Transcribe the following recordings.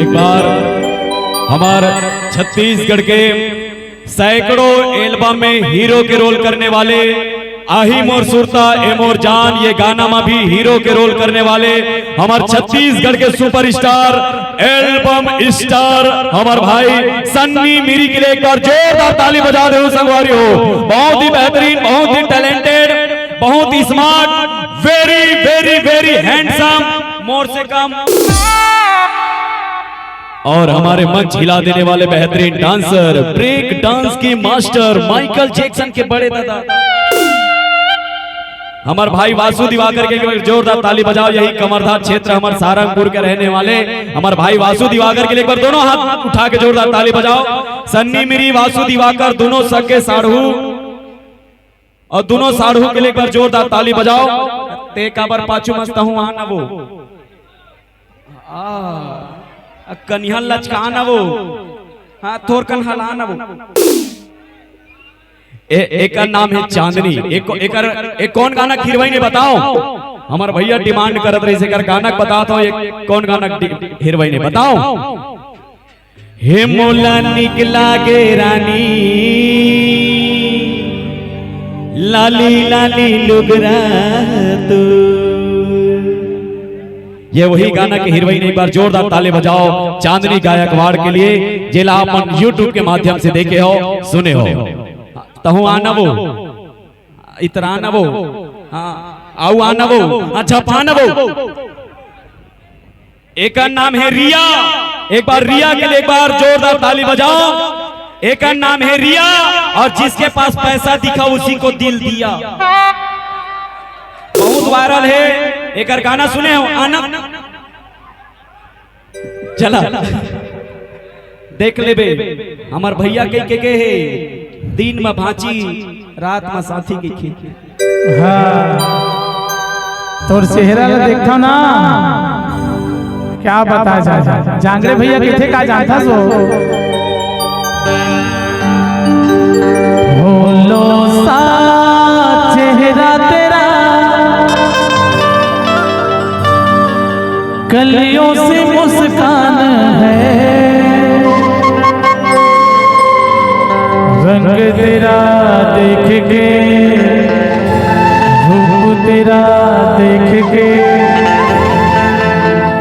एक बार हमारे छत्तीसगढ़ के सैकड़ों एल्बम में हीरो के रोल करने वाले आही मोर सुरता ए मोर जान, ये गाना में भी हीरो के रोल करने वाले हमारे छत्तीसगढ़ के सुपरस्टार एल्बम स्टार हमारे भाई सन्नी मिरी के लिए एक बार जोरदार ताली बजा दो संगवारी हो। बहुत ही बेहतरीन, बहुत ही टैलेंटेड, बहुत ही smart, very very very handsome, मोर से कम, और हमारे मंच हिला देने वाले बेहतरीन डांसर, ब्रेक डांस के मास्टर, माइकल जैक्सन के बड़े दादा हमारे भाई वासु दिवाकर के जोरदार ताली बजाओ। यही कमरधार क्षेत्र हमारे सहारनपुर के रहने वाले हमारे भाई वासु दिवाकर के लिए एक बार दोनों हाथ उठा के जोरदार ताली बजाओ। सन्नी मिरी, वासु दिवाकर दोनों सगे साढ़ू, और दोनों साढ़ू के लिए एक बार जोरदार ताली बजाओ। ते काबर पाछू मस्त हूं आना वो कन्या लचकाना वो, हाँ थोर कन्हलाना वो। एक का नाम है चांदनी, एक कौन गाना खीरवाई ने बताओ। हमारे भैया डिमांड करत रहे कर गाना बताता हूँ, एक कौन गाना खीरवाई ने बताओ। हे मोला निकला गे रानी लाली लाली लुगरा तू, ये वही गाना के हीरोइन ने एक बार जोरदार ताली बजाओ चांदनी गायकवाड़ के लिए, जिला अपन YouTube के माध्यम से देखे हो, सुने हो। तहु आना वो, इतना आना वो, हाँ आओ आना वो, अच्छा पाना वो। एक का नाम है रिया, एक बार रिया के लिए एक बार जोरदार ताली बजाओ। एक का नाम है रिया, और जिसके पास पैसा दिखा उसी को दिल दिया, बहुत वायरल है। एक गाना सुने हो आना चला देख ले बे, हमार भैया के है दिन में भांची रात में साथी के खी। हाँ तोर चेहरा ला देखता ना, क्या बता जा जांगरे भैया किथे का जानता सो। भोलो सा चेहरा तेरा कलियों से मुस्कान है, रंग तेरा देख के, रूप तेरा देख के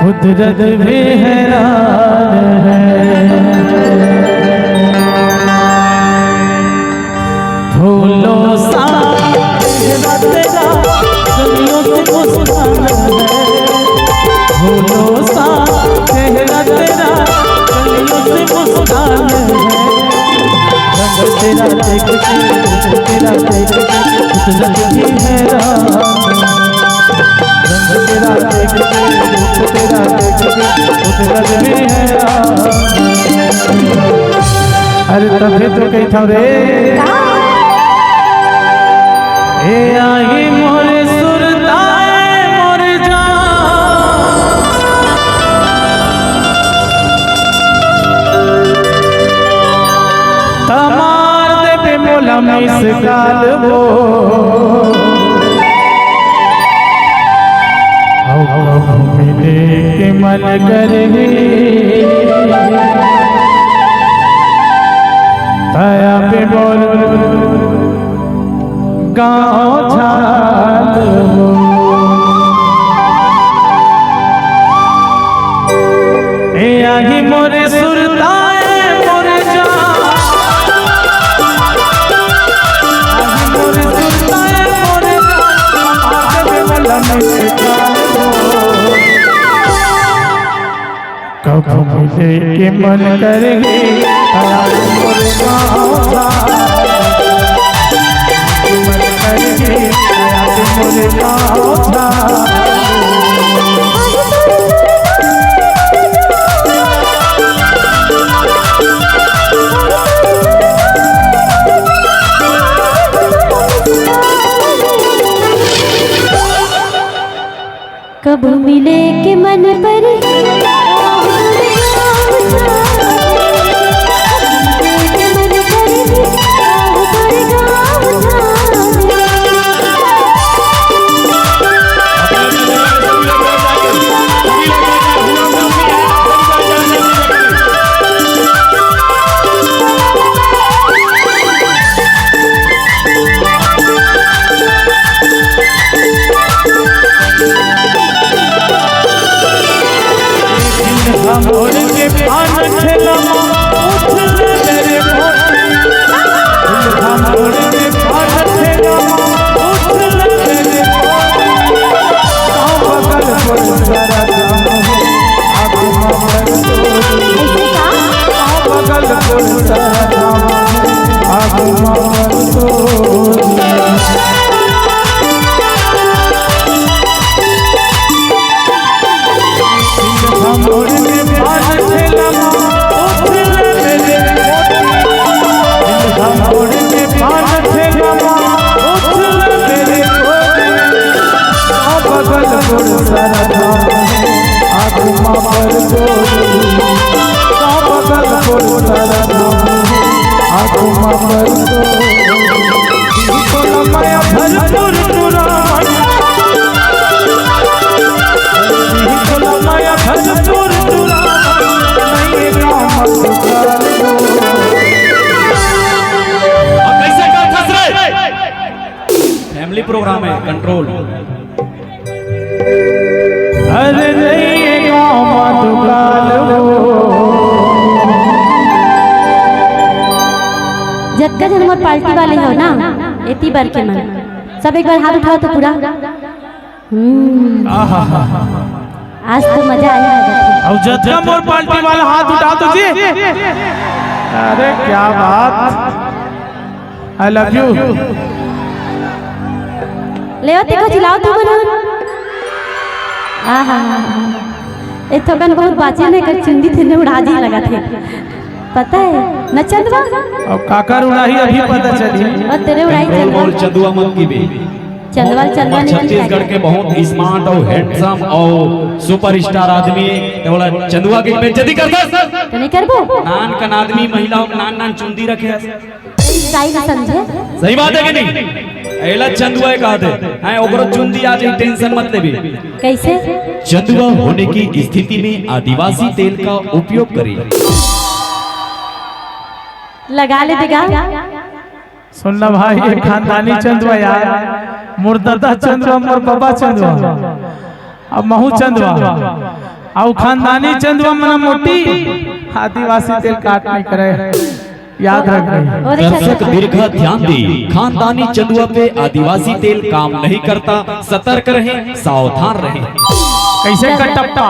कुदरत भी हैरान है। फूलों सा चेहरा तेरा कलियों से मुस्कान है, फूलों सा चेहरा तेरा कलियों से मुस्कान है, रंग तेरा देख के, तेरा देख के कुदरत भी हैरान, रंग तेरा देख के, तेरा देख के कुदरत भी हैरान। अरे तबे तो कही था रे ए आई मोरे सुरताए मोर जान, तमार दे पे मोला मिस काल वो, मिले के मन करे ताया पे बोल गाँव झाल हो। ए आही मोरे सुरताए मोरे जान, आही मोरे सुरताए मोरे जान, आगे में लम्हे काल हो। कब मिले के मन करेंगे ताया मोरे गाँव झाल, मन करेंगे ताया मोरे गाँव झाल। कब मिले के मन पर बगलपुर सरधा आत्मा पर गोरी का बगलपुर सरधा आत्मा पर गोरी भरपुर पुराण माया भरपुर पुराण नहीं काम अब कैसे का फंस रहे? फैमिली प्रोग्राम है, कंट्रोल। अरे नहीं काम दुकाल जब का जन्म पार्टी वाले हो ना एती बार के मन सब एक बार हाथ उठाओ तो पूरा आज तो मजा आया है। और जब मोर पार्टी वाला हाथ उठा तो जी अरे क्या बात आई लव यू ले देखो चिल्लाओ तो बनो आहा एक तो गन बहुत बाजे ने कर चिंदी थे ने उड़ा दी लगा थे पता है न चंदवा और काकर उड़ाही अभी पता चली और तेरे उड़ाई कंट्रोल बोल चंदुआ मत की भी। चंदवा चंदवा ने छत्तीसगढ़ के बहुत स्मार्ट और हैंडसम और सुपरस्टार आदमी है बोला चंदुआ की बेइज्जती करता तो नहीं करबो नान कन आदमी महिला नान नान चुंदी रखे सही ना समझे सही बात है कि नहीं? एला चंदुआ कहा थे हैं ओकरो चुंदी आ जाई टेंशन मत लेबी। कैसे चंदुआ होने की स्थिति में आदिवासी तेल का उपयोग करें। लगा ले देगा सुनना भाई ये खानदानी चंदवा यार मुर्दादा चंदवा मोर बाबा चंदवा अब महू चंदवा और खानदानी चंदवा मना मोटी आदिवासी तेल काट नहीं करे याद रख दर्शक दीर्घ ध्यान दी खानदानी चंदुआ पे आदिवासी तेल काम नहीं करता सतर्क रहें सावधान रहें। कैसे कटप्पा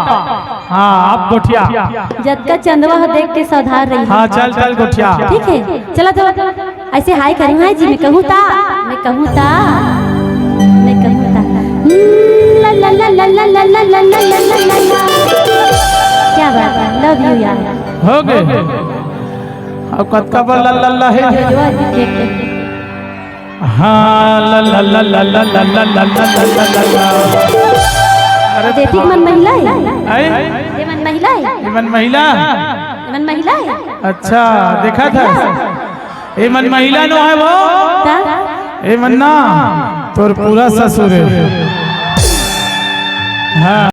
हाँ आप गोठिया जब का चंदवा हो देख के सावधान रही हाँ चल चल गोठिया ठीक है चला चला ऐसे हाय करूँ हाय जी मैं कहूँ ता ला ला ला ला ला ला ला ला ला ला ला ला क्या बात है लव यू यार हो गए अब कतका पर ला ला ला है हाँ ला ला ला ला ला ला ला ला ला ला अरे जेठी मन महिला है ये मन महिला है मन महिला मन महिला है अच्छा देखा था ये मन महिला नो है वो ये मन्ना तोर पूरा ससुर है हाँ